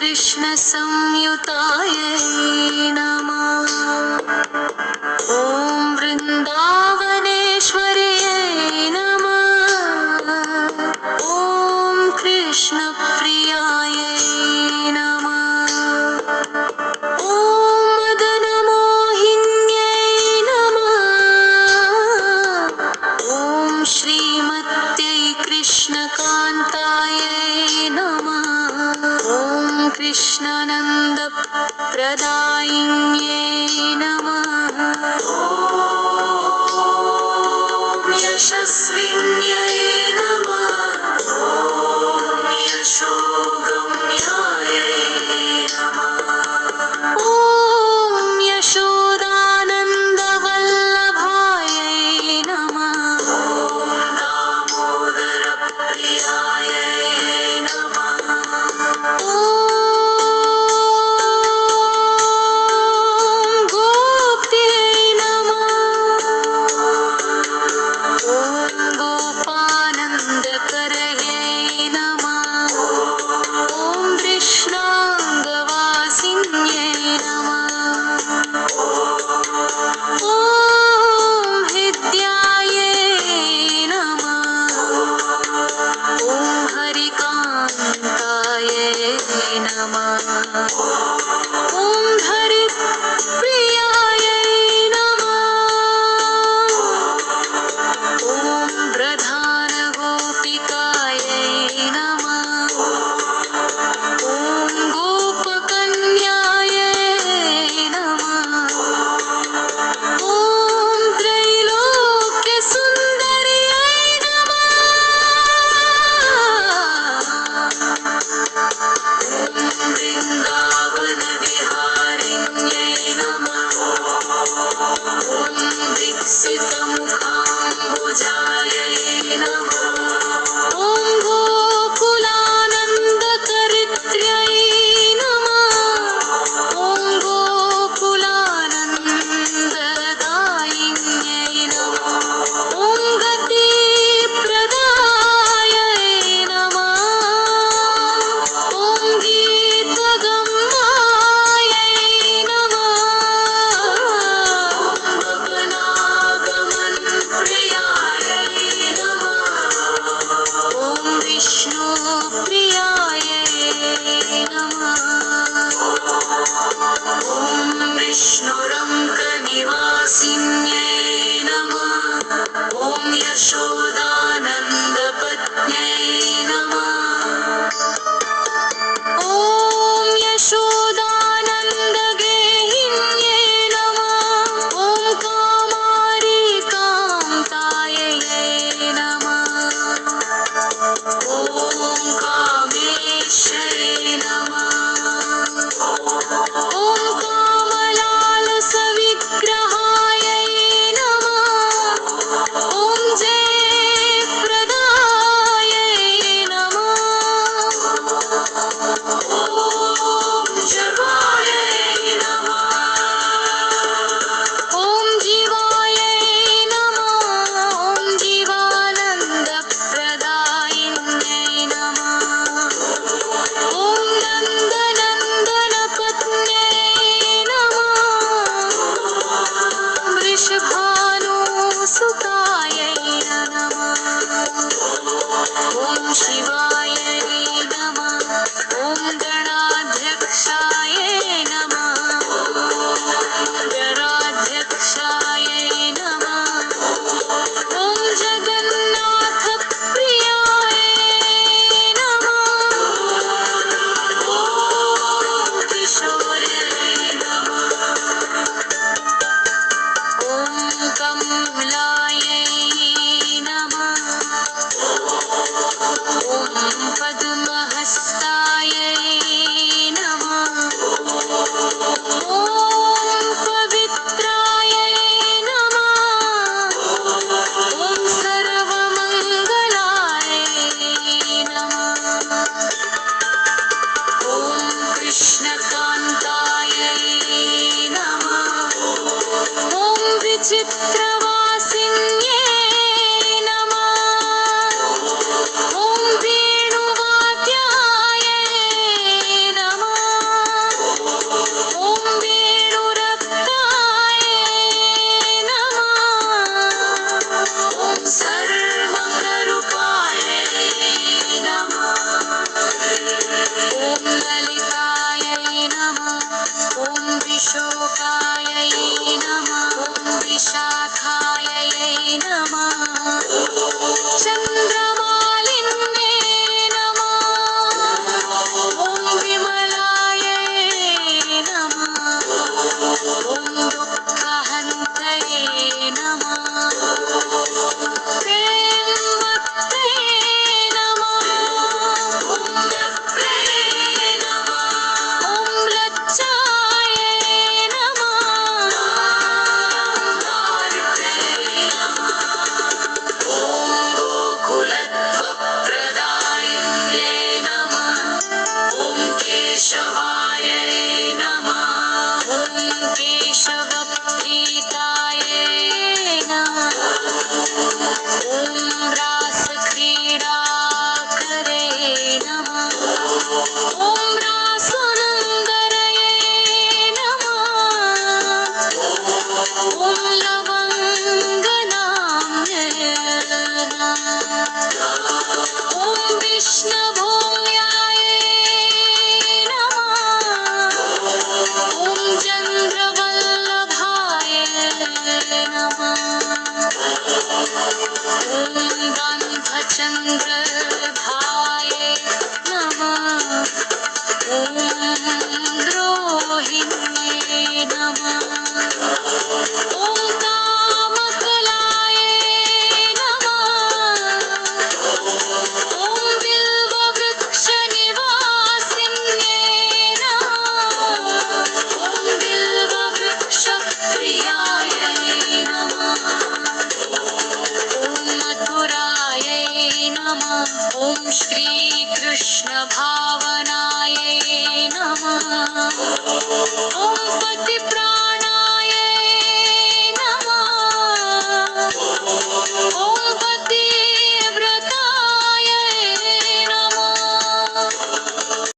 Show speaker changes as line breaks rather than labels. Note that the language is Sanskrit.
कृष्ण संयुतायै नमः। ॐ वृन्दावनेश्वर्यै नमः। ॐ कृष्ण प्रियायै नमः। ॐ मदनमोहिन्यै नमः। ॐ श्रीमत्यै कृष्णकान्तायै नमः। ॐ कृष्णानन्दप्रदायिन्यै नमः। ॐ यशस्विन्यै नमः। ॐ यशोगम्यायै नमः। ॐ यशोदानन्दवल्लभायै नमः। ॐ दामोदरप्रियायै नमः। ॐ गोप्त्यै नमः। ॐ गोपानन्दकरयै नमः। ॐ कृष्णाङ्गवासिन्यै नमः। ॐ हृद्यायै नमः। ॐ हरिकान्तायै नमः। ॐ हरिप्रियायै नमः। ॐ प्रधानगोपिकायै नमः। ॐ गोपकन्यायै नमः। ॐ त्रैलोक्यसुन्दर्यै नमः। ॐ वृन्दावनविहारिण्यै नमः। ॐ दीक्षितमुखाम्बुजायै नमः। ॐ गोकुलानन्दकर्त्र्यै नमः। ॐ गोकुलानन्ददायिन्यै नमः। ॐ गतिप्रदायै नमः। ॐ गीतगम्यायै नमः। ॐ गगनागमनप्रियायै नमः। ॐ विष्णुप्रियायै नमः। ॐ विष्णुरङ्कनिवासिन्यै नमः। ॐ यशोदानन्दपत्न्यै नमः। ॐ यशोदानन्दगेहिन्यै नमः। ॐ कामारीकान्तायै नमः। ॐ कामेश्वर्यै नमः। ॐ कामलालसविग्रहायै नमः। ॐ जय चन्द्रमालिन्ये नमः ॐ विमलायै नमः ॐ दुःखहन्तये नमः प्रेमवत्यै नमः ॐ लक्ष्म्यै नमः ॐ लज्जायै नमः गोकुलत्वप्रदायिन्ये नमः ॐ केशवायै नमः ॐ केशवप्रीतायै नमः ॐ रासक्रीडाकरे नमः ॐ रासुनन्दरये नमः ॐ लवङ्गनाम्न्ये ॐ विष्णुभूम्यायै नमः ॐ चन्द्रवल्लभाय नमः ॐ गन्धचन्द्रभाय नमः ॐ द्रोहिण्ये नमः ॐ कामकलाय नमः ॐ बिल्ववृक्षनिवासिन्ये नमः ॐ बिल्ववृक्षप्रियाय नमः ॐ मथुरायै नमः ॐ श्रीकृष्णभावनायै नमः ॐ पतिप्रियाय